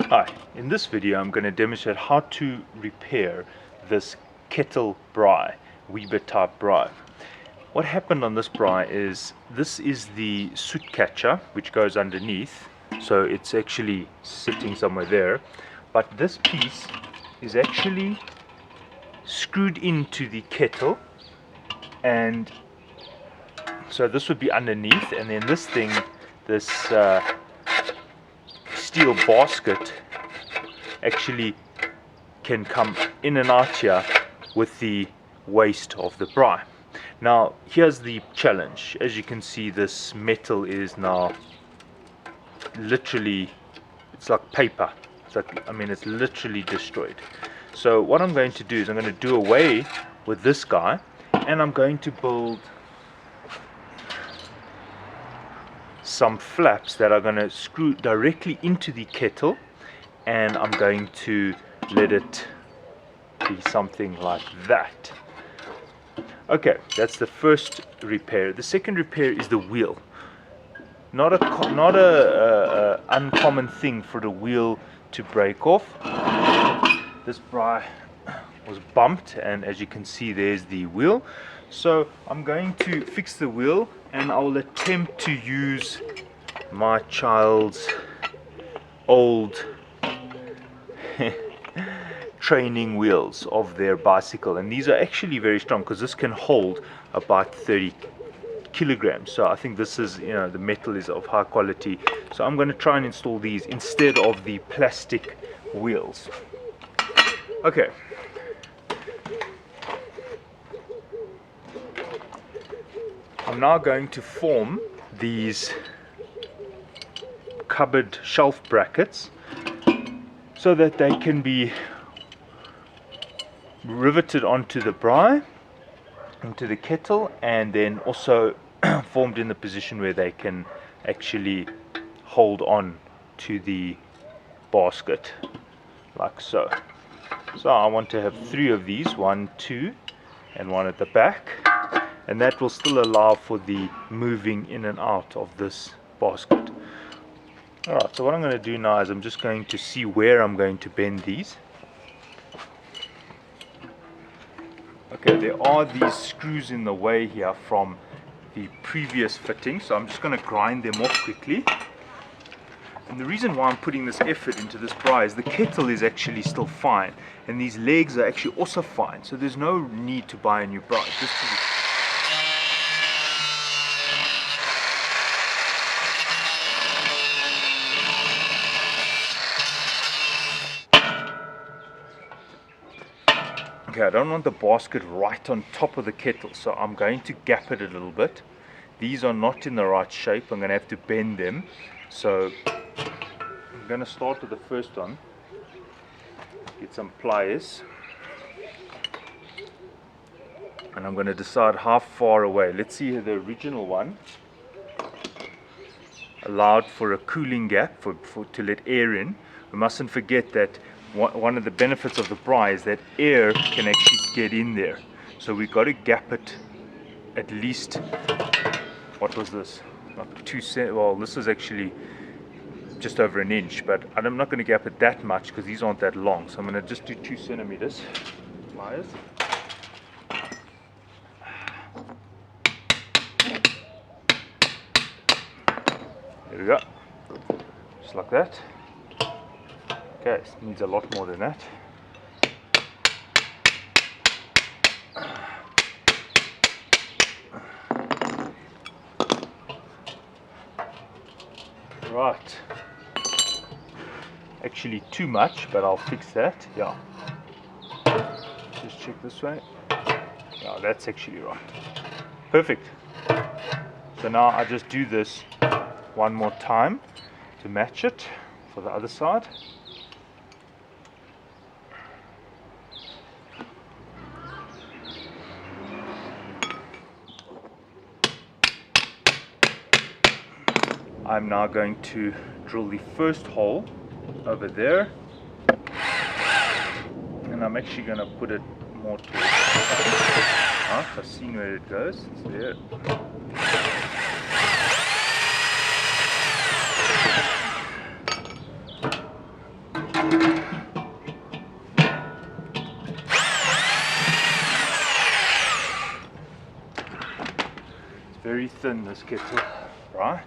Hi, in this video I'm going to demonstrate how to repair this kettle braai, Weber type braai. What happened on this braai is, this is the soot catcher which goes underneath, so it's actually sitting somewhere there, but this piece is actually screwed into the kettle, and so this would be underneath, and then this thing, this steel basket actually can come in and out here with the waste of the braai. Now here's the challenge. As you can see, this metal is now literally, it's like paper. It's like, I mean, it's literally destroyed. So what I'm going to do is I'm going to do away with this guy, and I'm going to build some flaps that are going to screw directly into the kettle, and I'm going to let it be something like that. Okay, that's the first repair. The second repair is the wheel. Not a uncommon thing for the wheel to break off. This braai was bumped, and as you can see, there's the wheel. So I'm going to fix the wheel, and I will attempt to use my child's old training wheels of their bicycle, and these are actually very strong because this can hold about 30 kilograms. So I think this is, you know, the metal is of high quality, so I'm going to try and install these instead of the plastic wheels. Okay, I'm now going to form these cupboard shelf brackets so that they can be riveted onto the braai, into the kettle, and then also formed in the position where they can actually hold on to the basket, like so. So I want to have 3 of these, 1, 2, and 1 at the back, and that will still allow for the moving in and out of this basket. Alright, so what I'm going to do now is I'm just going to see where I'm going to bend these. Okay, there are these screws in the way here from the previous fitting, so I'm just going to grind them off quickly. And the reason why I'm putting this effort into this braai is the kettle is actually still fine, and these legs are actually also fine, so there's no need to buy a new braai. Okay, I don't want the basket right on top of the kettle, so I'm going to gap it a little bit. These are not in the right shape. I'm going to have to bend them. So I'm going to start with the first one. Get some pliers. And I'm going to decide how far away. Let's see, the original one allowed for a cooling gap to let air in. We mustn't forget that one of the benefits of the braai is that air can actually get in there. So we've got to gap it at least, what was this? Like 2 cm. Well, this is actually just over 1 inch, but I'm not going to gap it that much because these aren't that long. So I'm going to just do 2 centimeters. Pliers. There we go. Just like that. Okay, it needs a lot more than that. Right. Actually too much, but I'll fix that. Yeah. Just check this way. Yeah, that's actually right. Perfect. So now I just do this one more time to match it for the other side. I'm now going to drill the first hole over there, and I'm actually going to put it more towards I've seen where it goes. It's there. very thin, this kettle, right?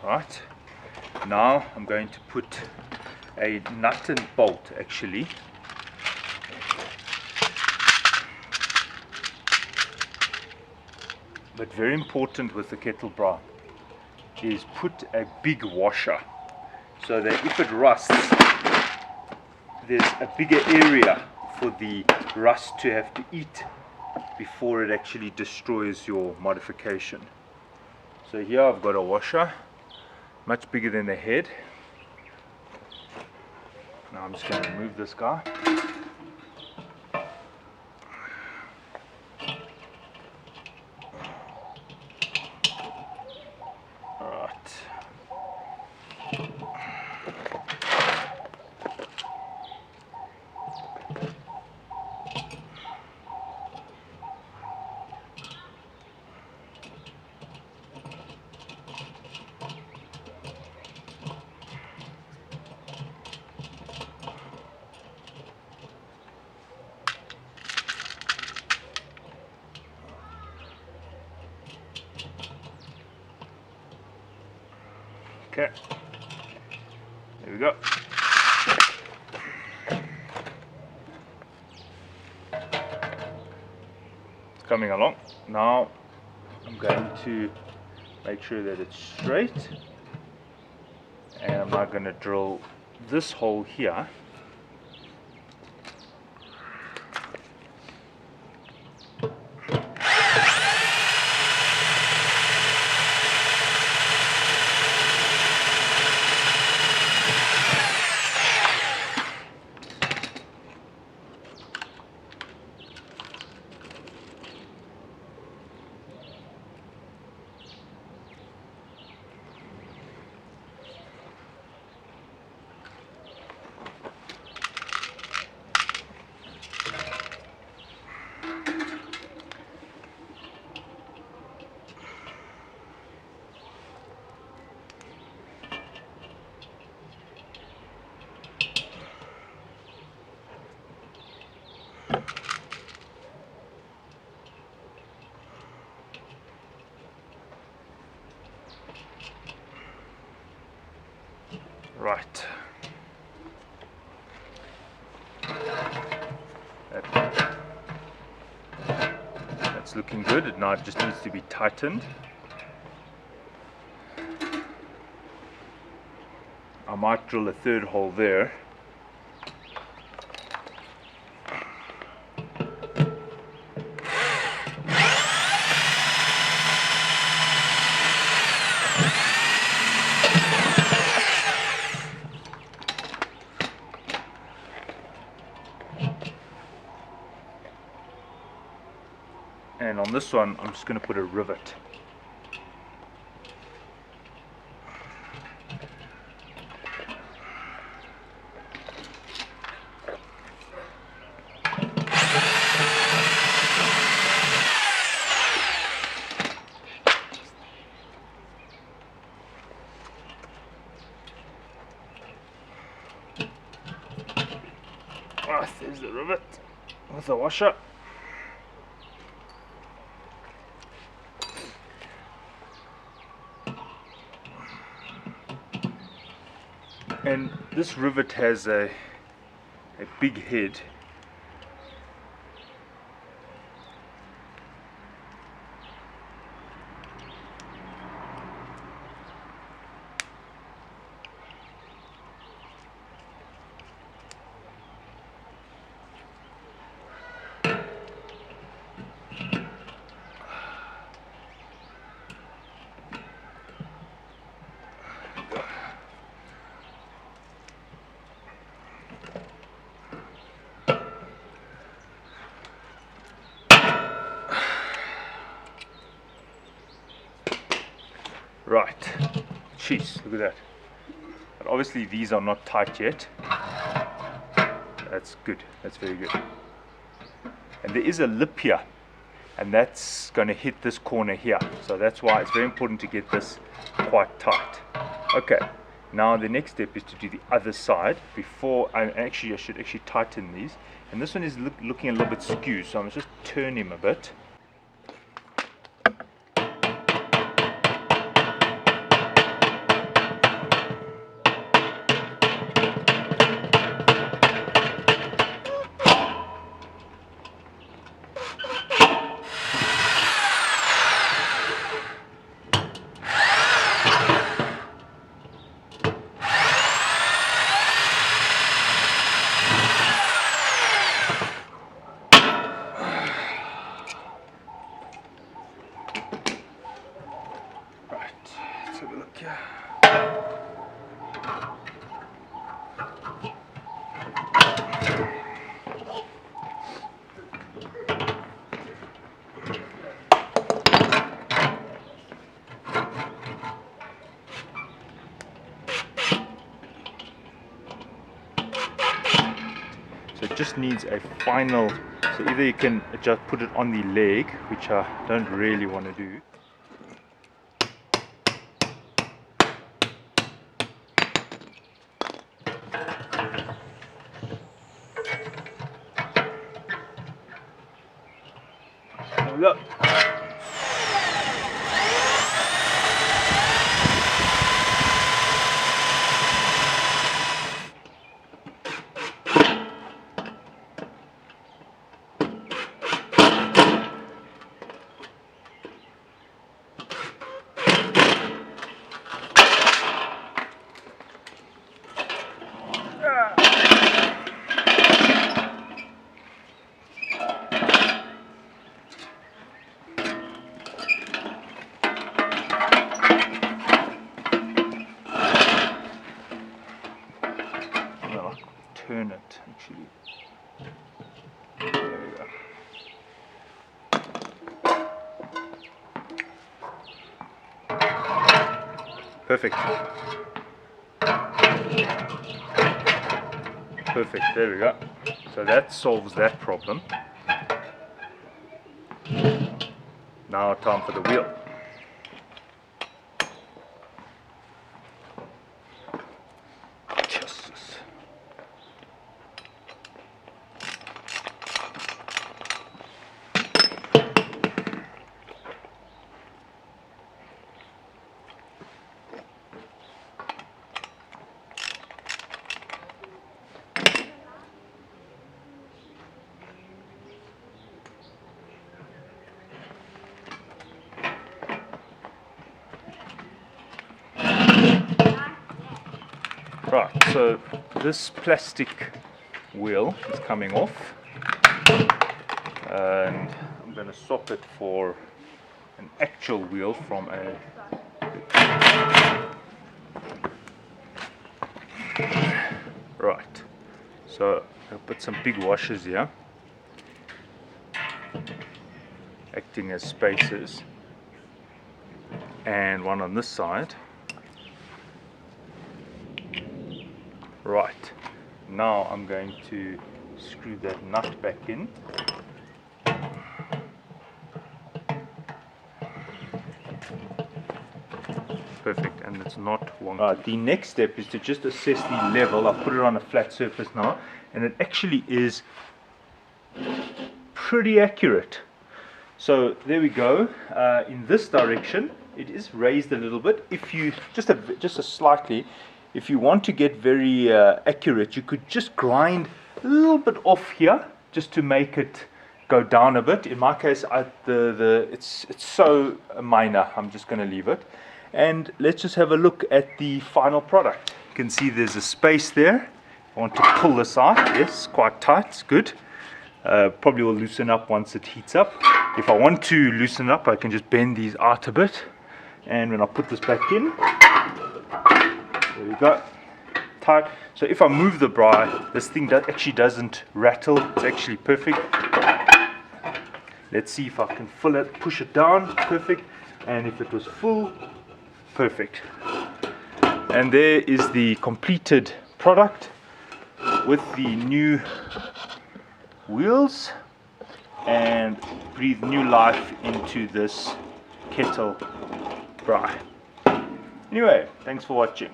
Right, now I'm going to put a nut and bolt actually. But very important with the kettle braai is put a big washer so that if it rusts, there's a bigger area for the rust to have to eat before it actually destroys your modification. So here I've got a washer, much bigger than the head. Now I'm just going to remove this guy. Alright. Okay, there we go. It's coming along. Now I'm going to make sure that it's straight, and I'm now going to drill this hole here. Right. That's looking good. Now it just needs to be tightened. I might drill a third hole there. And on this one, I'm just going to put a rivet. Ah, there's the rivet with the washer. And this rivet has a big head. Right, jeez, look at that. But obviously these are not tight yet. That's good, that's very good. And there is a lip here, and that's going to hit this corner here. So that's why it's very important to get this quite tight. Okay, Now the next step is to do the other side before I should actually tighten these. And this one is looking a little bit skewed, so I'm just turn him a bit. Let's have a look here. So it just needs a final, so either you can just put it on the leg, which I don't really want to do. Look. Turn it actually. There we go. Perfect. Perfect, there we go. So that solves that problem. Now time for the wheel. Right, so this plastic wheel is coming off, and I'm going to swap it for an actual wheel from a right. So I'll put some big washers here, acting as spacers, and one on this side. Right, now I'm going to screw that nut back in. Perfect, and it's not wonky. Right, the next step is to just assess the level. I've put it on a flat surface now, and it actually is pretty accurate. So there we go. In this direction, it is raised a little bit. If you just a slightly. If you want to get very accurate, you could just grind a little bit off here just to make it go down a bit. In my case, it's so minor, I'm just going to leave it. And let's just have a look at the final product. You can see there's a space there. I want to pull this out. Yes, quite tight. It's good. Probably will loosen up once it heats up. If I want to loosen up, I can just bend these out a bit. And when I put this back in, there we go, tight. So if I move the braai, this thing actually doesn't rattle. It's actually perfect. Let's see if I can fill it, push it down, perfect. And if it was full, perfect. And there is the completed product with the new wheels, and breathe new life into this kettle braai. Anyway, thanks for watching.